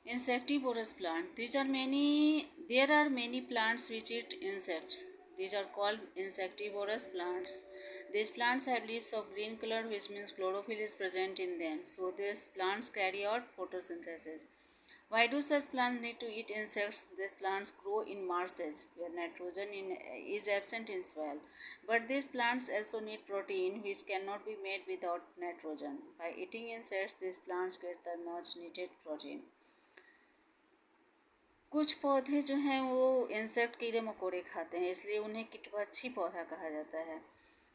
Insectivorous plant. There are many plants which eat insects. These are called insectivorous plants. These plants have leaves of green color, which means chlorophyll is present in them. So these plants carry out photosynthesis. Why do such plants need to eat insects? These plants grow in marshes where is absent in soil. But these plants also need protein which cannot be made without nitrogen. By eating insects, these plants get the much needed protein. कुछ पौधे जो हैं वो insect कीड़े मकोड़े खाते हैं, इसलिए उन्हें कीटभक्षी पौधा कहा जाता है।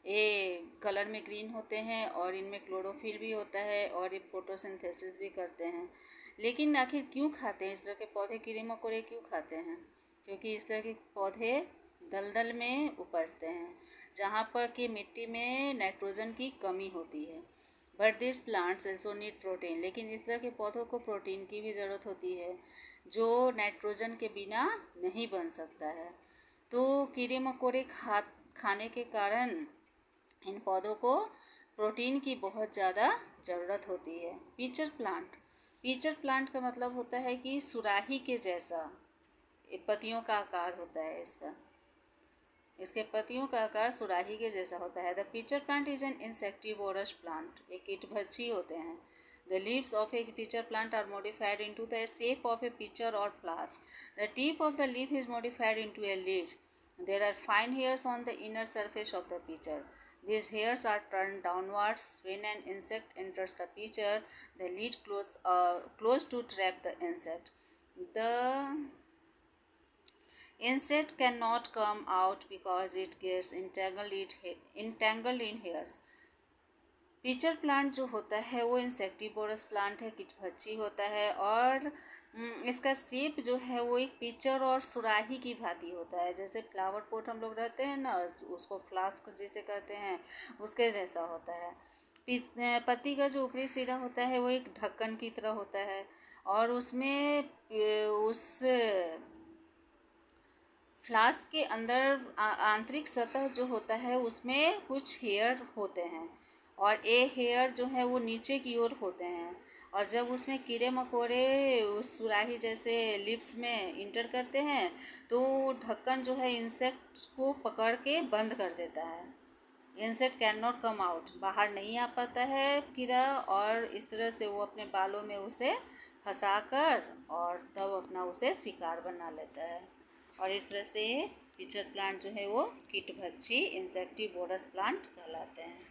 ये कलर में ग्रीन होते हैं और इनमें क्लोरोफिल भी होता है और ये फोटोसिंथेसिस भी करते हैं। लेकिन आखिर क्यों खाते हैं इस तरह के पौधे, कीड़े मकोड़े क्यों खाते हैं? क्योंकि इस तरह के पौधे दलदल में उपजते हैं जहाँ पर कि मिट्टी में नाइट्रोजन की कमी होती है। But this plants also need protein, लेकिन इस तरह के पौधों को प्रोटीन की भी ज़रूरत होती है जो नाइट्रोजन के बिना नहीं बन सकता है। तो कीड़े मकोड़े खाने के कारण इन पौधों को प्रोटीन की बहुत ज़्यादा ज़रूरत होती है। पीचर प्लांट का मतलब होता है कि सुराही के जैसा पत्तियों का आकार होता है इसके पत्तियों का आकार सुराही के जैसा होता है। The pitcher plant is an insectivorous plant, ये कीटभक्षी होते हैं। The leaves of a pitcher plant are modified into the shape of a pitcher or flask. The tip of the leaf is modified into a lid. There are fine hairs on the inner surface of the pitcher. These hairs are turned downwards when an insect enters the pitcher. The lid close to trap the insect. The insect cannot come out because it gets entangled in hairs. Pitcher plant जो होता है वो insectivorous plant है, कीटभक्षी होता है और इसका shape जो है वो एक पीचर और सुराही की भांति होता है। जैसे फ्लावर पॉट हम लोग रहते हैं ना, उसको फ्लास्क जिसे कहते हैं, उसके जैसा होता है। पत्ती का जो ऊपरी सिरा होता है वो एक ढक्कन की तरह होता है और उसमें उस फ्लास्क के अंदर आंतरिक सतह जो होता है उसमें कुछ हेयर होते हैं और ये हेयर जो है वो नीचे की ओर होते हैं और जब उसमें कीड़े मकोड़े उस सुराही जैसे लिप्स में इंटर करते हैं तो ढक्कन जो है इंसेक्ट को पकड़ के बंद कर देता है। Insect can not come out, बाहर नहीं आ पाता है कीड़ा और इस तरह से वो अपने बालों में उसे फंसाकर और तब अपना उसे शिकार बना लेता है और इस तरह से पीचर प्लांट जो है वो कीटभक्षी इंसेक्टिवोरस प्लांट कहलाते हैं।